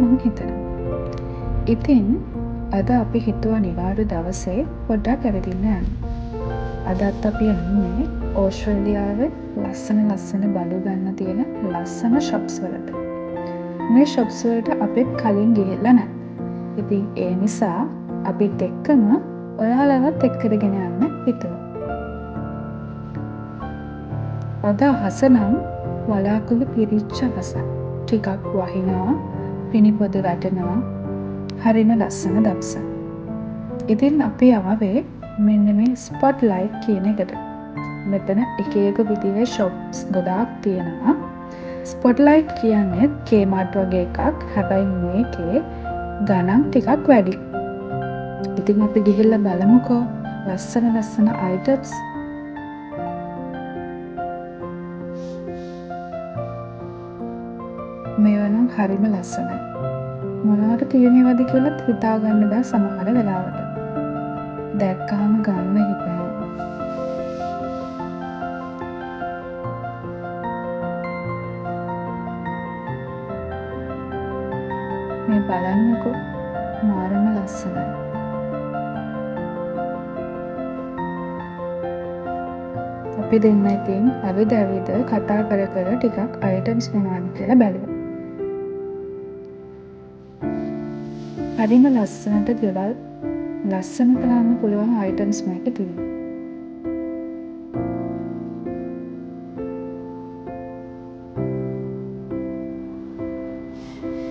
මම හිතනවා. ඉතින් අද අපි හිතුවා නිවාඩු දවසේ පොඩ්ඩක් ඇවිදින්න යන්න. අදත් අපි යන්නේ ඕස්ට්‍රේලියාවේ ලස්සන බලු ගන්න තියෙන ලස්සන ෂොප්ස් වලට. මේ ෂොප්ස් වලට අපිත් කලින් ගිහිල්ලා නැහැ. ඉතින් ඒ නිසා අපිත් එක්කම ඔයාලවත් එක්කගෙන යන්න හිතුවා. අද අහස නම් වලාකුළු පිරිච්ච අහසක්. ටිකක් වහිනවා, පිනිපොද වැටෙනවා. හරිම ලස්සන දවසක්. ඉතින් අපි ආවේ මෙන්න මේ ස්පොට් ලයිට් කියන එකට. මෙතන එක එක විදිහේ ෂොප්ස් ගොඩාක් තියෙනවා. ස්පොට් ලයිට් කියන්නේ කේමාර්ට් වගේ එකක්. හැබැයි මේකේ ගණන් ටිකක් වැඩි. ඉතින් අපි ගිහිල්ලා බලමුකෝ ලස්සන අයිටම්ස්. මේවා නම් හරිම ලස්සනයි. මොනවට තියෙනවද කියලා හිතා ගන්න බෑ සමහර වෙලාවට. දැක්කහම ගන්න හිතෙනවා. මේ බලන්නකෝ මාරම ලස්සනයි. අපි දෙන්න ඉතින් ඇවිද කතා කර ටිකක් අයිටම්ස් මොනවද කියලා බැලුවා. හරිම ලස්සනට ගෙවල් ලස්සනට ගන්න පුළුවන් අයිටම්ස් මේකේ තියෙනවා.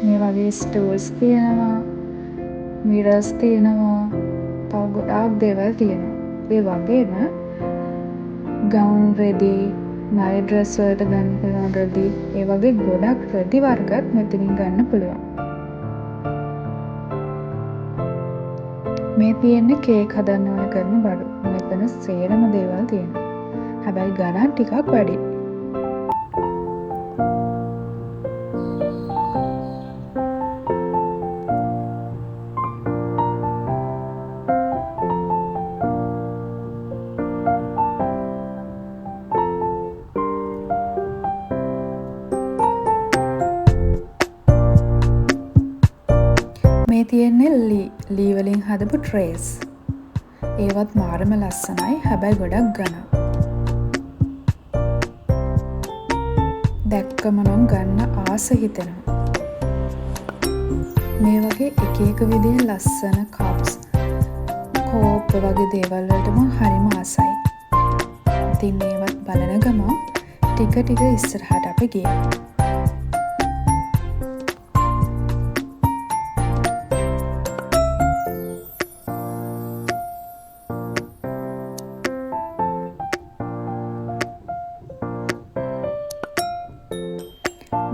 මේ වගේ ස්ටූල්ස් තියෙනවා, මිරර්ස් තියෙනවා, තව ගොඩාක් දේවල් තියෙනවා. ඒ වගේම ගවුන් රෙදි, නයිට් ඩ්‍රෙස් වලට ගන්න පුළුවන් රෙදි, ඒ වගේ ගොඩක් රෙදි වර්ගත් මෙතනින් ගන්න පුළුවන්. මේ තියෙන්නේ කේක් හදන්න ඕන කරන බඩු. මෙතන සේරම දේවල් තියෙනවා. හැබැයි ගණන් ටිකක් වැඩි. මේ තියෙන්නේ ලී වලින් හදපු ට්‍රේස්. ඒවත් මාරම ලස්සනයි. හැබැයි ගොඩක් ගණන්. දැක්කම නම් ගන්න ආස හිතෙනවා. මේ වගේ එක විදිහේ ලස්සන කප්ස්, කෝප් වගේ දේවල් වලට මම හරිම ආසයි. ඉතින් මේවත් බලන ගමන් ටික ඉස්සරහට අපි ගියා.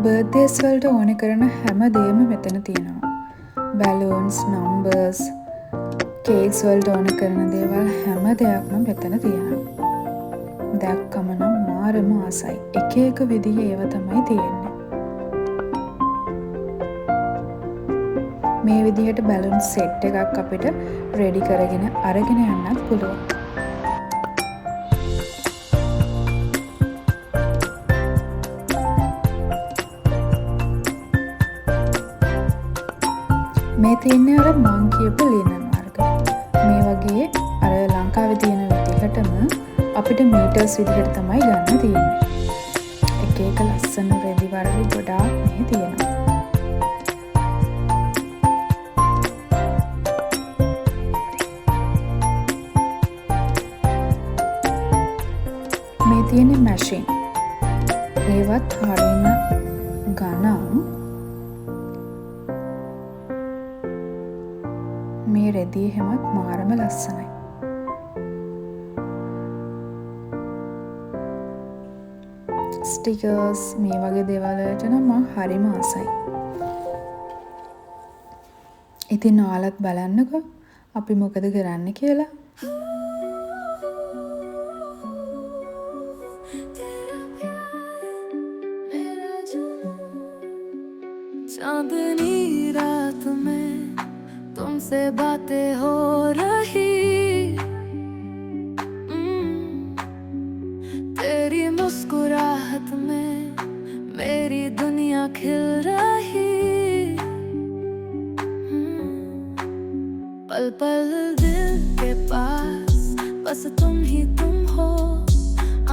බර්ත්ඩේස් වලට ඕන කරන හැම දේම මෙතන තියෙනවා. බැලූන්ස්, නම්බර්ස්, කේක්ස් වලට ඕන කරන දේවල් හැම දෙයක්ම මෙතන තියෙනවා. දැක්කම නම් මාරම ආසයි. එක විදිහේ ඒවා තමයි තියෙන්නේ. මේ විදිහට බැලුන් සෙට් එකක් අපිට රෙඩි කරගෙන අරගෙන යන්නත් පුළුවන්. මේ තියන්නේ අර මං කියපු ලිනන් වර්ග. මේ වගේ අර ලංකාවේ තියෙන විදිහටම අපිට මීටර්ස් විදිහට තමයි ගන්න තියෙන්නේ. එක ලස්සන රෙදි වර්ග ගොඩාක් මේ තියෙනවා. මේ තියෙන්නේ මැෂින්. ඒවත් හරිම ගණන්. මේ රෙදි හැමත් මාරම ලස්සනයි. ස්ටිකර්ස් මේ වගේ දේවල් වලට නම් මම හරිම ආසයි. ඉතින් ඔයාලත් බලන්නකෝ අපි මොකද කරන්නේ කියලා. चांदनी रात में तुमसे बातें हो रही, तेरी मुस्कुराहट में मेरी दुनिया खिल रही। पल पल दिल के पास बस तुम ही तुम हो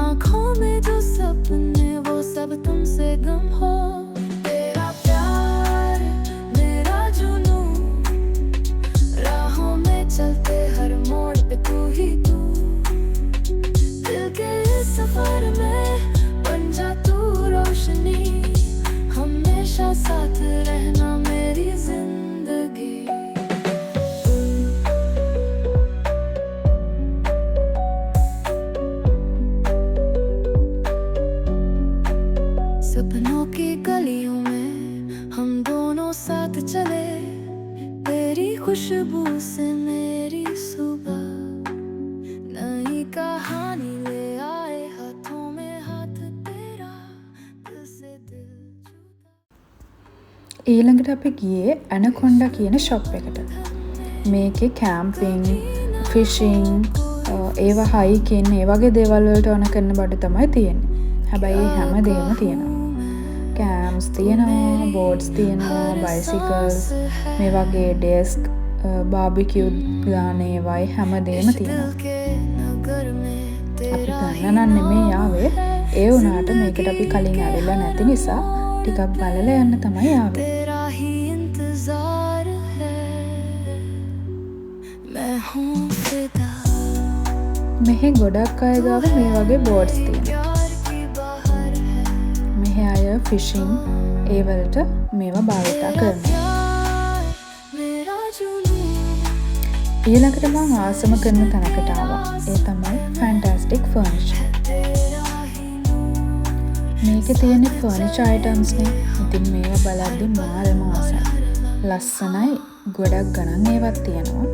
आँखों में जो सपने वो सब तुमसे गम हो तेरा प्यार मेरा जुनून राहों में चलते हर मोड़ पे तू ही तू दिल के इस सफर में बन जा तू रोशनी हमेशा साथ रहना मेरी जिंदगी सपनों की गलियों में हम दोनों साथ चले तेरी खुशबू से मेरी सुबह नई कहानी ले आए हाथों में हाथ तेरा दिल से दिल जुदा ඊළඟට අපි ගියේ ඇනකොන්ඩා කියන ෂොප් එකට. මේකේ කැම්පින්, ෆිෂින්, ඒවා හයිකින් ඒ වගේ දේවල් වලට ඕන කරන බඩු තමයි තියෙන්නේ. හැබැයි ඒ හැම දෙයක්ම තියෙනවා. කැම්ස් තියෙනවා, බෝඩ්ස් තියෙනවා, බයිසිකල්ස්, මේ වගේ ඩෙස්ක්, බාබිකියු ගාන ඒවායි හැම දෙයක්ම තියෙනවා. අපි ගන්න නම් නෙමෙයි ආවේ. ඒ වුණාට මේකට අපි කලින් ඇවිල්ලා නැති නිසා ටිකක් බලලා යන්න තමයි ආවේ. तेरा ही इंतजार है मैं हूँ फिदा මෙහි ගොඩක් අය ගාව මේ වගේ බෝඩ්ස් තියෙනවා. प्यार की बहार है මෙහි අය ෆිෂින් ඒ වලට මේවා භාවිතා කරනවා. प्यार मेरा जुनून ඊළඟට මම ආසම කරන තැනකට ආවා. ඒ තමයි ෆැන්ටස්ටික් ෆර්නිචර්. तेरा ही මේකේ තියෙන ෆර්නිචර් අයිටම්ස් නේ. ඉතින් මේවා බලද්දි මාරම ආසයි. ලස්සනයි, ගොඩක් ගණන් ඒවත් තියෙනවා.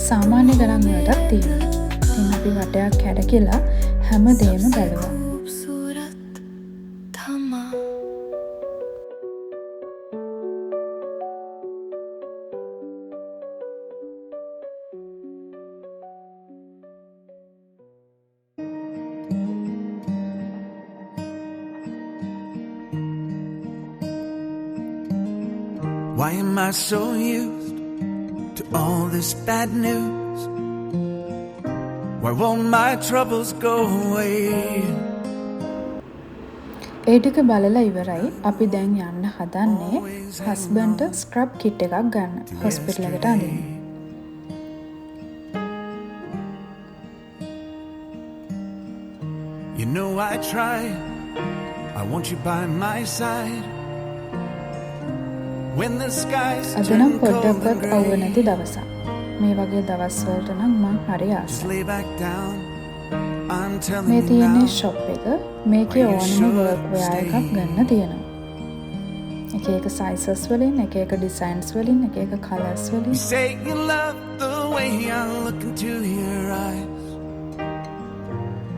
සාමාන්‍ය ගණන් වලටත් තියෙනවා. ඉතින් අපි වටයක් හැඩකිලා හැම දෙයක්ම බැලුවා. खूबसूरत थमा Why am I so used to all this bad news? Why won't my troubles go away? ඒ ටික බලලා ඉවරයි. අපි දැන් යන්න හදන්නේ හස්බන්ඩ්ට ස්ක්‍රබ් කිට් එකක් ගන්න හොස්පිටල් එකට අඳින්න. You know I try. I want you by my side. When the skies අද turn නම් cold and පොඩ්ඩක්වත් අවුව grey, නැති දවසක්. මේ වගේ දවස් වලට නම් මම හරි just ආසයි. lay back down. I'm telling මේ you තියෙන්නේ now. ෂොප් එක. මේකේ ඕනම වර්ක් වෙයා එකක් ගන්න තියෙනවා. එක එක සයිසස් වලින්, එක එක ඩිසයින්ස් වලින්, එක එක කලර්ස් You වලින්. say you love the way I look into your eyes,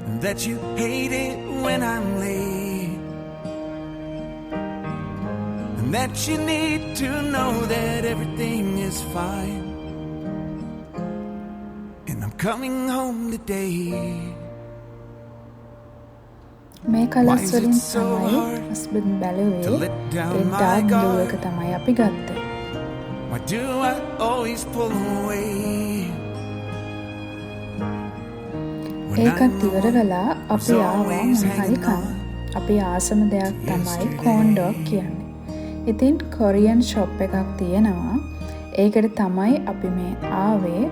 and that you hate it when I'm late, and that you need to know that everything is fine, and I'm coming home today. මේ colours Why is වලින් it so තමයි hard husband to බැලුවේ. let down A my dark blue guard? එක තමයි අපි ගත්තේ. Why do I always pull away when I ඒකත් know ඉවර වෙලා අපි it's ආවා always මොන හරි hanging කන්න. on? අපි ආසම දෙයක් තමයි කෝන් ඩොග් කියන්නේ. ඉතින් කොරියන් ෂොප් එකක් තියෙනවා. ඒකට තමයි අපි මේ ආවේ.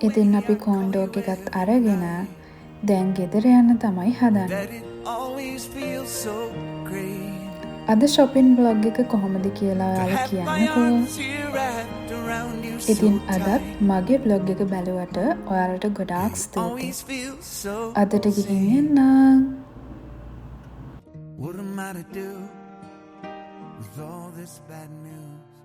ඉතින් අපි කෝන් ඩොග් එකත් අරගෙන දැන් ගෙදර යන්න තමයි හදන්නේ. that it always feels so great අද shopping vlog එක කොහොමද කියලා to ඔයාලා have my කියන්නකෝ. arms here wrapped around you so ඉතින් අදත් tight. මගේ vlog එක බැලුවට ඔයාලට ගොඩාක් ස්තුතියි. Always feels so අදට ගිහින් එන්නම්. What am I to do with all this bad news?